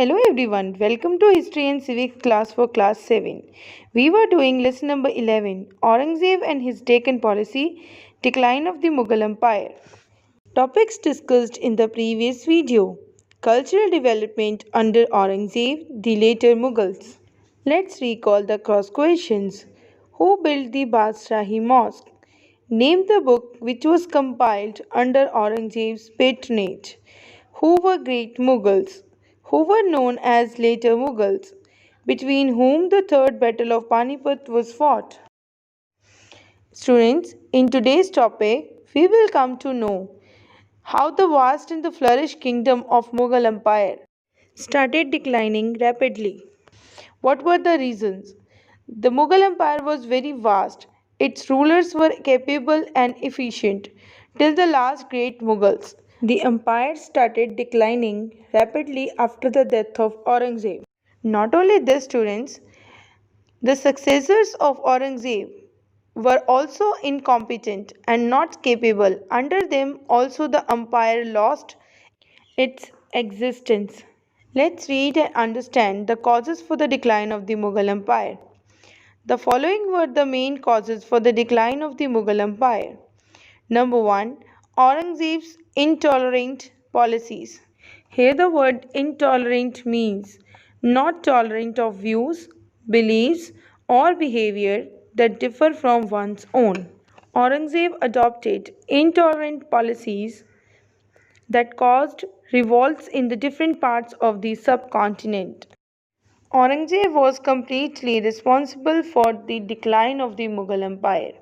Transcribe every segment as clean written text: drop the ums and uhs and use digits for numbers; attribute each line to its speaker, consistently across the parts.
Speaker 1: Hello everyone, welcome to History and Civics class for class 7. We were doing lesson number 11, Aurangzeb and his Deccan policy, decline of the Mughal Empire. Topics discussed in the previous video, cultural development under Aurangzeb, the later Mughals. Let's recall the cross questions. Who built the Badshahi Mosque? Name the book which was compiled under Aurangzeb's patronage. Who were great Mughals? Who were known as later Mughals? Between whom the Third Battle of Panipat was fought? Students, in today's topic, we will come to know how the vast and the flourished kingdom of Mughal Empire started declining rapidly. What were the reasons? The Mughal Empire was very vast. Its rulers were capable and efficient till the last great Mughals. The empire started declining rapidly after the death of Aurangzeb. Not only this, students, the successors of Aurangzeb were also incompetent and not capable. Under them, also the empire lost its existence. Let's read and understand the causes for the decline of the Mughal Empire. The following were the main causes for the decline of the Mughal Empire. Number 1. Aurangzeb's intolerant policies. Here the word intolerant means not tolerant of views, beliefs or behavior that differ from one's own. Aurangzeb adopted intolerant policies that caused revolts in the different parts of the subcontinent. Aurangzeb was completely responsible for the decline of the Mughal Empire.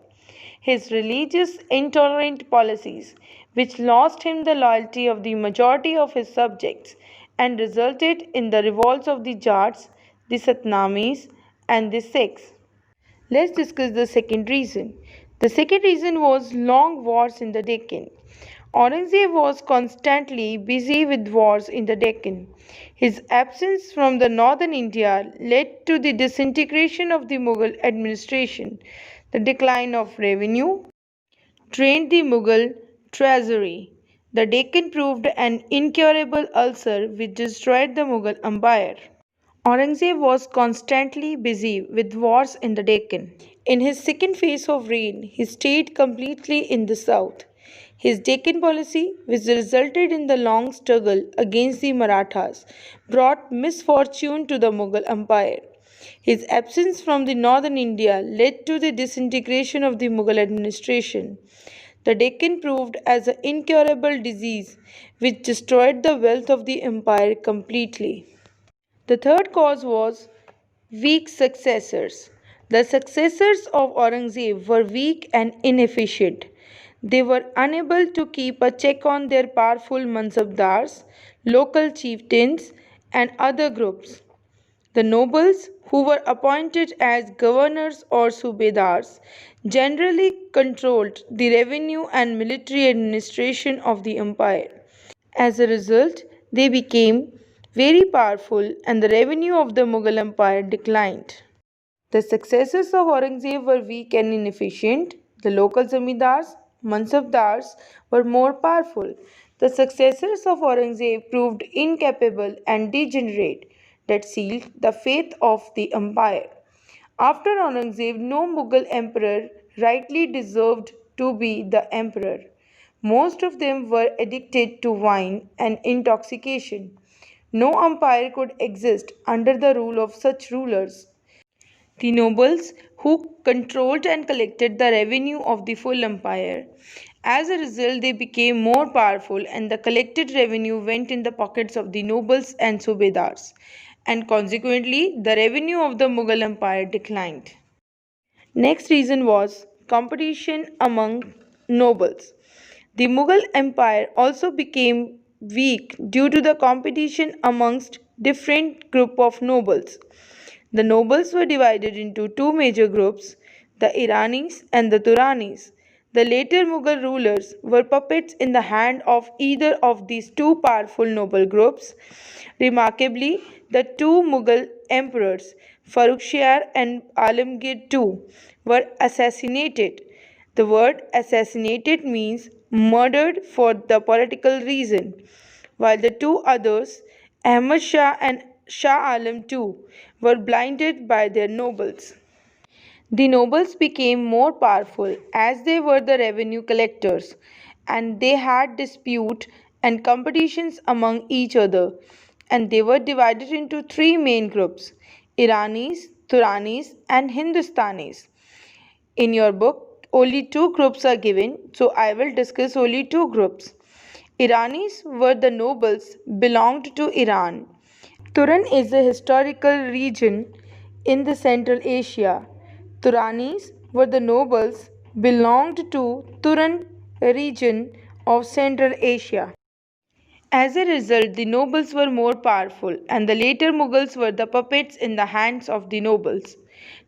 Speaker 1: His religious intolerant policies, which lost him the loyalty of the majority of his subjects and resulted in the revolts of the Jats, the Satnamis, and the Sikhs. Let's discuss the second reason. The second reason was long wars in the Deccan. Aurangzeb was constantly busy with wars in the Deccan. His absence from the northern India led to the disintegration of the Mughal administration, the decline of revenue, drained the Mughal treasury. The Deccan proved an incurable ulcer which destroyed the Mughal empire. Aurangzeb was constantly busy with wars in the Deccan. In his second phase of reign, he stayed completely in the south. His Deccan policy, which resulted in the long struggle against the Marathas, brought misfortune to the Mughal Empire. His absence from the northern India led to the disintegration of the Mughal administration. The Deccan proved as an incurable disease which destroyed the wealth of the empire completely. The third cause was weak successors. The successors of Aurangzeb were weak and inefficient. They were unable to keep a check on their powerful mansabdars, local chieftains, and other groups. The nobles, who were appointed as governors or subedars, generally controlled the revenue and military administration of the empire. As a result, they became very powerful and the revenue of the Mughal Empire declined. The successors of Aurangzeb were weak and inefficient. The local zamindars, mansabdars, were more powerful. The successors of Aurangzeb proved incapable and degenerate that sealed the fate of the empire. After Aurangzeb, no Mughal emperor rightly deserved to be the emperor. Most of them were addicted to wine and intoxication. No empire could exist under the rule of such rulers. The nobles, who controlled and collected the revenue of the full empire. As a result, they became more powerful, and the collected revenue went in the pockets of the nobles and subedars, and consequently, the revenue of the Mughal Empire declined. Next reason was competition among nobles. The Mughal Empire also became weak due to the competition amongst different group of nobles. The nobles were divided into two major groups, the Iranis and the Turanis. The later Mughal rulers were puppets in the hand of either of these two powerful noble groups. Remarkably, the two Mughal emperors, Farrukhsiyar and Alamgir II, were assassinated. The word assassinated means murdered for the political reason, while the two others, Ahmad Shah and Shah Alam too were blinded by their nobles. The nobles became more powerful as they were the revenue collectors and they had dispute and competitions among each other, and they were divided into three main groups: Iranis, Turanis and Hindustanis. In your book, only two groups are given, so I will discuss only two groups. Iranis were the nobles belonged to Iran. Turan is a historical region in the Central Asia. Turanis were the nobles belonged to Turan region of Central Asia. As a result, the nobles were more powerful, and the later Mughals were the puppets in the hands of the nobles.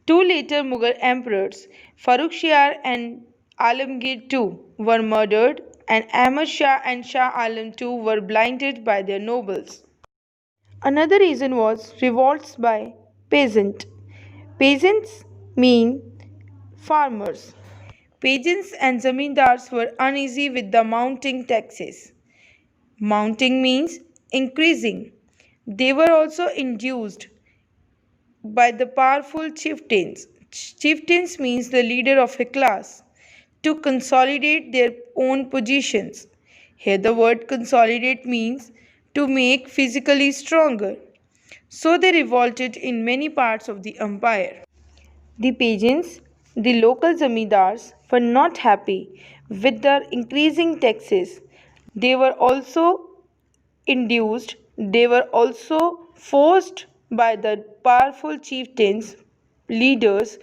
Speaker 1: Two later Mughal emperors, Farrukhsiyar and Alamgir II, were murdered, and Ahmad Shah and Shah Alam II were blinded by their nobles. Another reason was revolts by peasant. Peasants mean farmers. Peasants and zamindars were uneasy with the mounting taxes. Mounting means increasing. They were also induced by the powerful chieftains. Chieftains means the leader of a class to consolidate their own positions. Here the word consolidate means to make physically stronger. So they revolted in many parts of the empire. The peasants, the local zamindars, were not happy with the increasing taxes. They were also they were also forced by the powerful chieftains, leaders,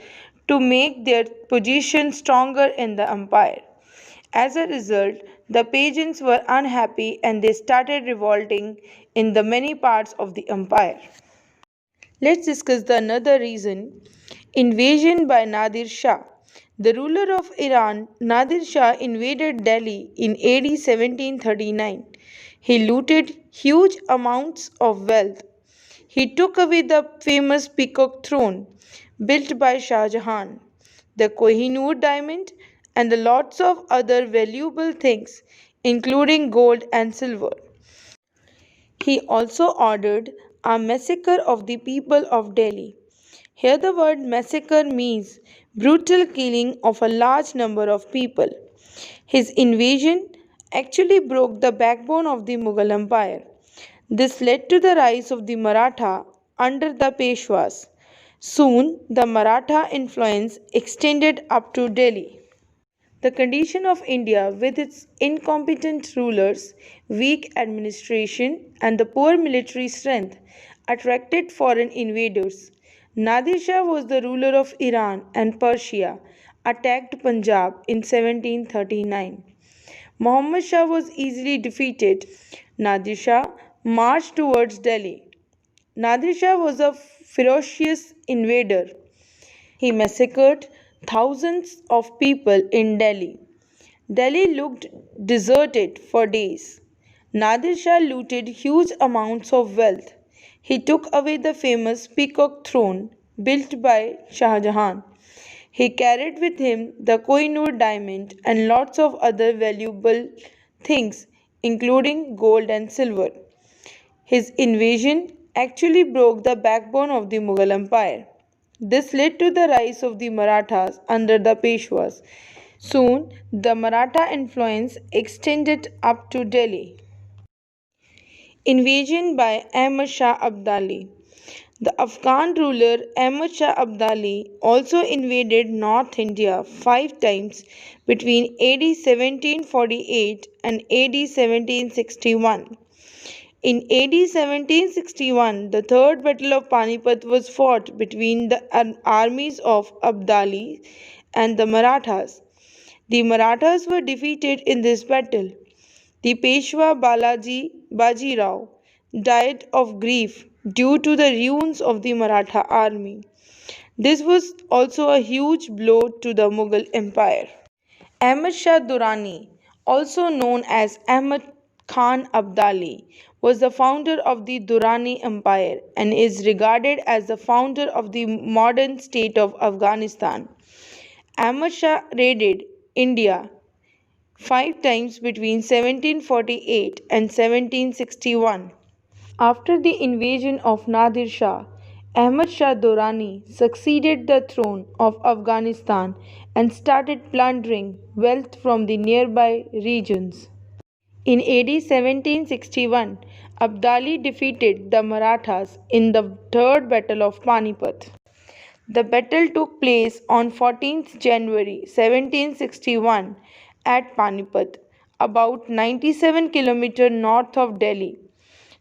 Speaker 1: to make their position stronger in the empire. As a result, the peasants were unhappy and they started revolting in the many parts of the empire. Let's discuss the another reason: invasion by Nadir Shah. The ruler of Iran, Nadir Shah, invaded Delhi in AD 1739. He looted huge amounts of wealth. He took away the famous peacock throne built by Shah Jahan, the Kohinoor diamond, and the lots of other valuable things, including gold and silver. He also ordered a massacre of the people of Delhi. Here, the word massacre means brutal killing of a large number of people. His invasion actually broke the backbone of the Mughal Empire. This led to the rise of the Maratha under the Peshwas. Soon, the Maratha influence extended up to Delhi. The condition of India, with its incompetent rulers, weak administration, and the poor military strength, attracted foreign invaders. Nadir Shah was the ruler of Iran and Persia, attacked Punjab in 1739. Muhammad Shah was easily defeated. Nadir Shah marched towards Delhi. Nadir Shah was a ferocious invader. He massacred thousands of people in Delhi. Delhi looked deserted for days. Nadir Shah looted huge amounts of wealth. He took away the famous peacock throne built by Shah Jahan. He carried with him the Kohinoor diamond and lots of other valuable things, including gold and silver. His invasion actually broke the backbone of the Mughal Empire. This led to the rise of the Marathas under the Peshwas. Soon, the Maratha influence extended up to Delhi. Invasion by Ahmad Shah Abdali. The Afghan ruler Ahmad Shah Abdali also invaded North India 5 times between AD 1748 and AD 1761. In AD 1761, the Third Battle of Panipat was fought between the armies of Abdali and the Marathas. The Marathas were defeated in this battle. The Peshwa Balaji Bajirao died of grief due to the ruins of the Maratha army. This was also a huge blow to the Mughal Empire. Ahmad Shah Durrani, also known as Ahmad Khan Abdali, was the founder of the Durrani Empire and is regarded as the founder of the modern state of Afghanistan. Ahmad Shah raided India 5 times between 1748 and 1761. After the invasion of Nadir Shah, Ahmad Shah Durrani succeeded the throne of Afghanistan and started plundering wealth from the nearby regions. In AD 1761, Abdali defeated the Marathas in the Third Battle of Panipat. The battle took place on 14th January 1761 at Panipat, about 97 km north of Delhi.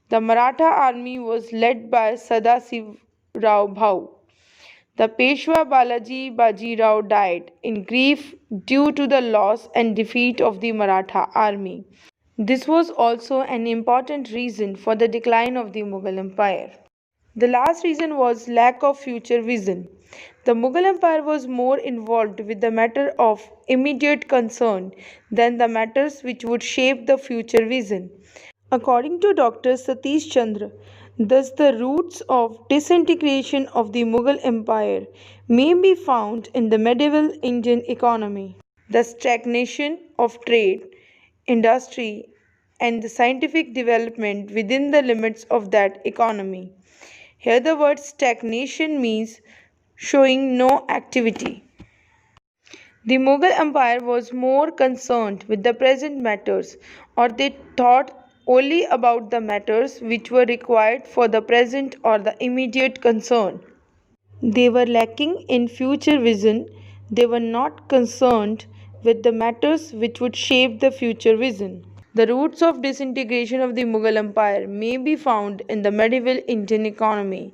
Speaker 1: The Maratha army was led by Sadasiv Rao Bhau. The Peshwa Balaji Baji Rao died in grief due to the loss and defeat of the Maratha army. This was also an important reason for the decline of the Mughal Empire. The last reason was lack of future vision. The Mughal Empire was more involved with the matter of immediate concern than the matters which would shape the future vision. According to Dr. Satish Chandra, thus the roots of disintegration of the Mughal Empire may be found in the medieval Indian economy. The stagnation of trade, industry, and the scientific development within the limits of that economy. Here, the word stagnation means showing no activity. The Mughal Empire was more concerned with the present matters, or they thought only about the matters which were required for the present or the immediate concern. They were lacking in future vision, they were not concerned with the matters which would shape the future vision. The roots of disintegration of the Mughal Empire may be found in the medieval Indian economy.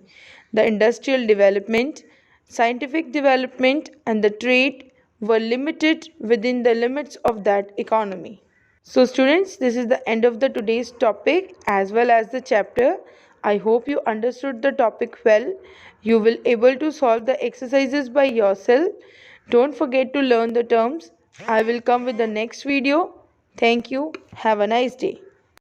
Speaker 1: The industrial development, scientific development, and the trade were limited within the limits of that economy. So students, this is the end of the today's topic as well as the chapter. I hope you understood the topic well. You will able to solve the exercises by yourself. Don't forget to learn the terms. I will come with the next video. Thank you. Have a nice day.